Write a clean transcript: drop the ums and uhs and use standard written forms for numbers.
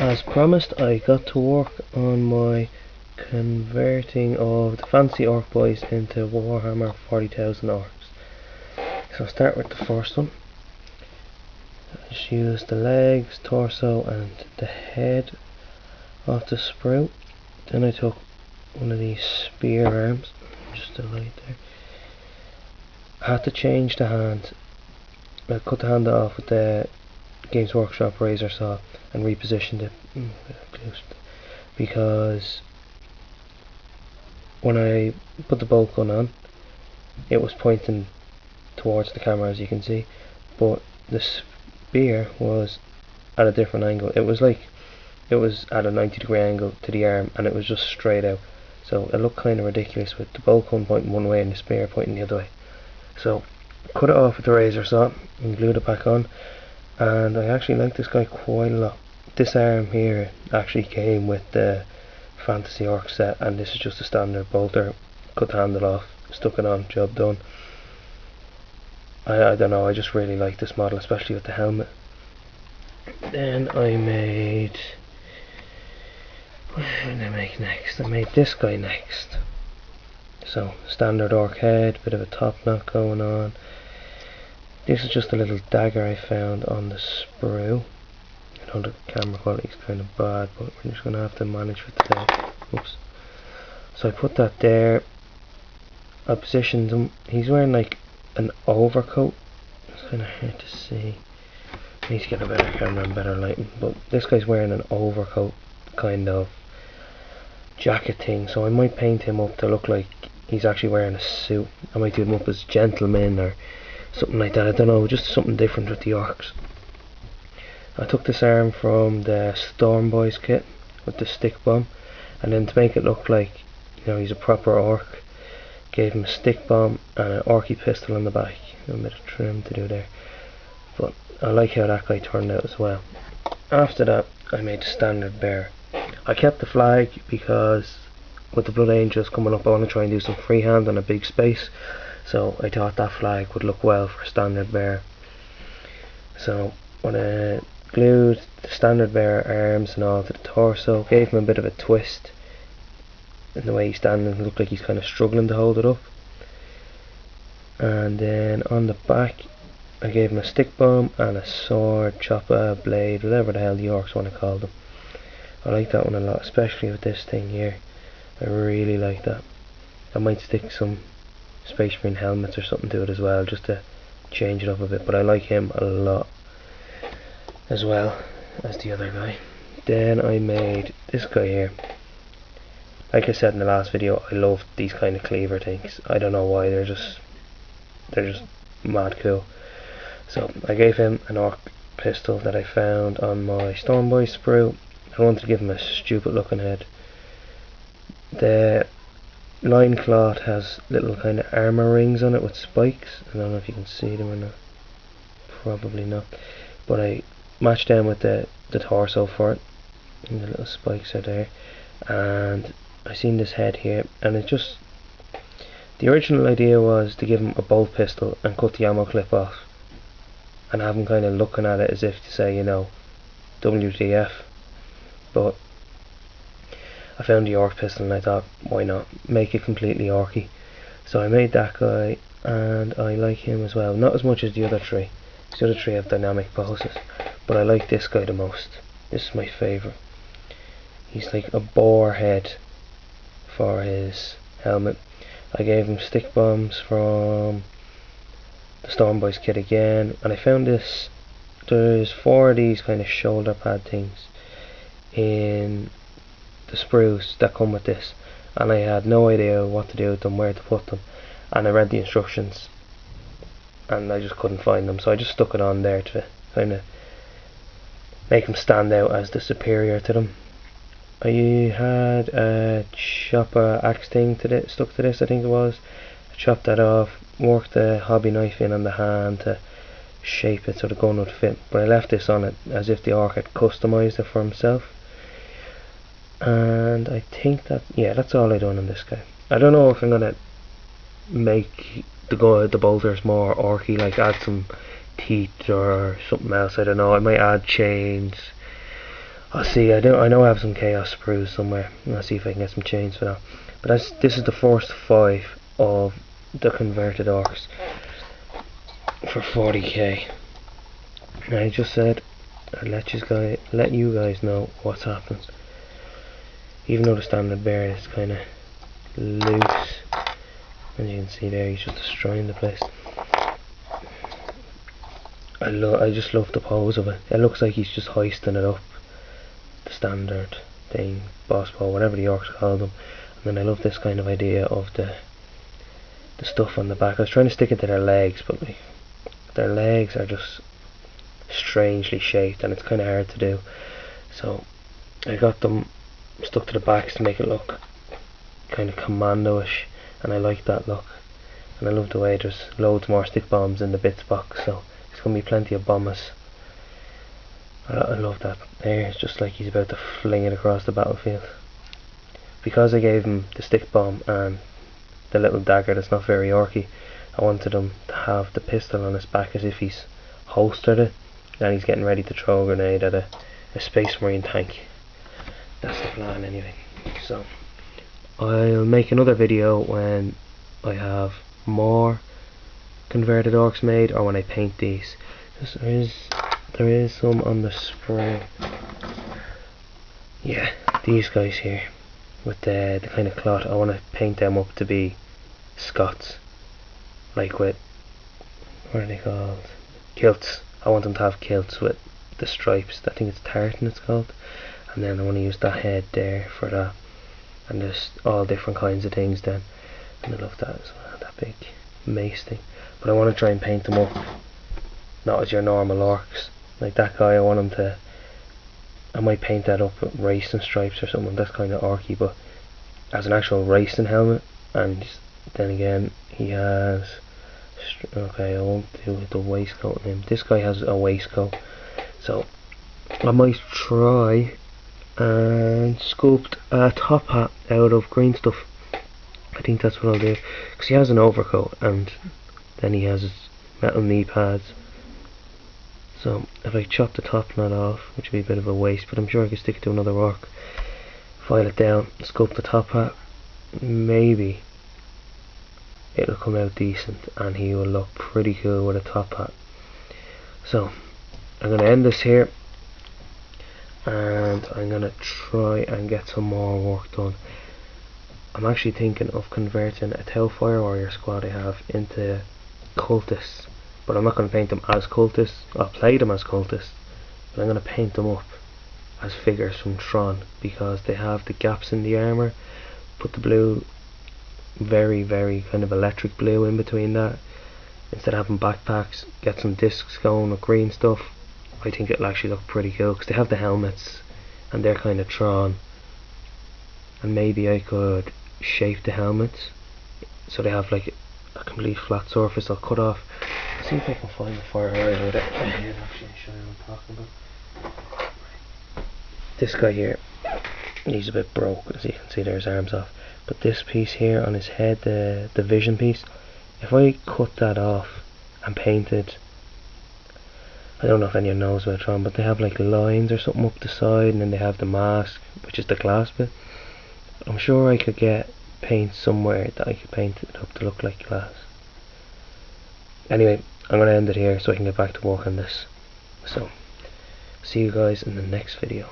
As promised, I got to work on my converting of the fancy orc boys into Warhammer 40,000 orcs. So I'll start with the first one. I just used the legs, torso and the head off the sprue. Then I took one of these spear arms, just a light there. I had to change the hand. I cut the hand off with the Games Workshop razor saw and repositioned it because when I put the bolt gun on, it was pointing towards the camera, as you can see, but the spear was at a different angle. It was at a 90-degree angle to the arm, and it was just straight out, so it looked kind of ridiculous with the bolt gun pointing one way and the spear pointing the other way. So cut it off with the razor saw and glued it back on, and I actually like this guy quite a lot. This arm here actually came with the Fantasy Orc set, and this is just a standard bolter. Cut the handle off, stuck it on, job done. I don't know, I just really like this model, especially with the helmet. Then I made... what did I make next? I made this guy next. So, standard orc head, bit of a top knot going on. This is just a little dagger I found on the sprue. I know the camera quality is kind of bad, but we're just going to have to manage for today. Oops. So I put that there. I positioned him. He's wearing like an overcoat. It's kind of hard to see. I need to get a better camera and better lighting. But this guy's wearing an overcoat kind of jacket thing, so I might paint him up to look like he's actually wearing a suit. I might do him up as gentleman or something like that. I don't know, just something different with the orcs. I took this arm from the Storm Boys kit with the stick bomb, and then to make it look like, you know, he's a proper orc, gave him a stick bomb and an orky pistol on the back. A bit of trim to do there, but I like how that guy turned out as well. After that, I made the standard bearer. I kept the flag because with the Blood Angels coming up, I want to try and do some freehand on a big space, so I thought that flag would look well for standard bearer. So when I glued the standard bearer arms and all to the torso, gave him a bit of a twist in the way he's standing. It looked like he's kind of struggling to hold it up. And then on the back, I gave him a stick bomb and a sword, chopper, blade, whatever the hell the orcs want to call them. I like that one a lot, especially with this thing here. I really like that. I might stick some Space Marine helmets or something to it as well, just to change it up a bit, but I like him a lot as well as the other guy. Then I made this guy here. Like I said in the last video, I love these kind of cleaver things. I don't know why, they're just mad cool. So I gave him an orc pistol that I found on my Storm Boy sprue. I wanted to give him a stupid looking head. The loincloth has little kind of armor rings on it with spikes. I don't know if you can see them or not. Probably not. But I matched them with the torso for it. And the little spikes are there. And I seen this head here, and it just... the original idea was to give him a bolt pistol and cut the ammo clip off. And have him kind of looking at it as if to say, you know, WTF. But I found the orc pistol and I thought, why not make it completely orky. So I made that guy, and I like him as well. Not as much as the other three. The other three have dynamic poses, but I like this guy the most. This is my favourite. He's like a boar head for his helmet. I gave him stick bombs from the Storm Boys kit again, and I found this. There's 4 of these kind of shoulder pad things in the sprues that come with this, and I had no idea what to do with them, where to put them, and I read the instructions and I just couldn't find them, so I just stuck it on there to kind of make them stand out as the superior to them. I had a chopper axe thing stuck to this, I think it was. I chopped that off, worked the hobby knife in on the hand to shape it so the gun would fit, but I left this on it as if the orc had customised it for himself. And I think that, yeah, that's all I done on this guy. I don't know if I'm gonna make the bolters more orky, like add some teeth or something else. I don't know, I might add chains. I'll see. I know I have some chaos sprues somewhere. I'll see if I can get some chains for that. But this is the first 5 of the converted orcs for 40k. And I just said I'd let you guys know what's happened. Even though the standard bear is kind of loose, as you can see there, he's just destroying the place. I just love the pose of it. It looks like he's just hoisting it up, the standard thing, boss pole, whatever the orcs call them. And then I love this kind of idea of the stuff on the back. I was trying to stick it to their legs, but like, their legs are just strangely shaped, and it's kind of hard to do. So I got them stuck to the backs to make it look kind of commando-ish, and I like that look. And I love the way there's loads more stick bombs in the bits box, so there's going to be plenty of bombers. I love that. There, it's just like he's about to fling it across the battlefield. Because I gave him the stick bomb and the little dagger that's not very orky, I wanted him to have the pistol on his back as if he's holstered it, and he's getting ready to throw a grenade at a Space Marine tank. That's the plan anyway. So I'll make another video when I have more converted orcs made, or when I paint these. There is some on the spray. Yeah, these guys here with the kind of cloth. I want to paint them up to be Scots, like with, what are they called? Kilts. I want them to have kilts with the stripes. I think it's tartan it's called. And then I want to use that head there for that. And there's all different kinds of things then. And I love that as well, that big mace thing. But I want to try and paint them up not as your normal orcs. Like that guy, I might paint that up with racing stripes or something. That's kind of orky, but as an actual racing helmet. And then again, he has, okay, I won't do the waistcoat on him. This guy has a waistcoat, so I might try and sculpt a top hat out of green stuff. I think that's what I'll do, because he has an overcoat and then he has his metal knee pads. So if I chop the top knot off, which would be a bit of a waste, but I'm sure I could stick it to another orc, file it down, sculpt the top hat, maybe it'll come out decent and he will look pretty cool with a top hat. So I'm going to end this here, and I'm going to try and get some more work done. I'm actually thinking of converting a Tau Fire Warrior squad I have into cultists, but I'm not going to paint them as cultists. I'll play them as cultists, but I'm going to paint them up as figures from Tron, because they have the gaps in the armour. Put the blue, very kind of electric blue in between that, instead of having backpacks. Get some discs going with green stuff. I think it'll actually look pretty cool, because they have the helmets and they're kind of Tron. And maybe I could shape the helmets so they have like a complete flat surface. I'll cut off. Let's see if I can find the fire rider with it. Actually show you what I'm talking about. This guy here, he's a bit broke, as you can see there, his arms off. But this piece here on his head, the vision piece, if I cut that off and painted, I don't know if anyone knows about Tron, but they have like lines or something up the side, and then they have the mask, which is the glass bit. I'm sure I could get paint somewhere that I could paint it up to look like glass. Anyway, I'm going to end it here so I can get back to work on this. So, see you guys in the next video.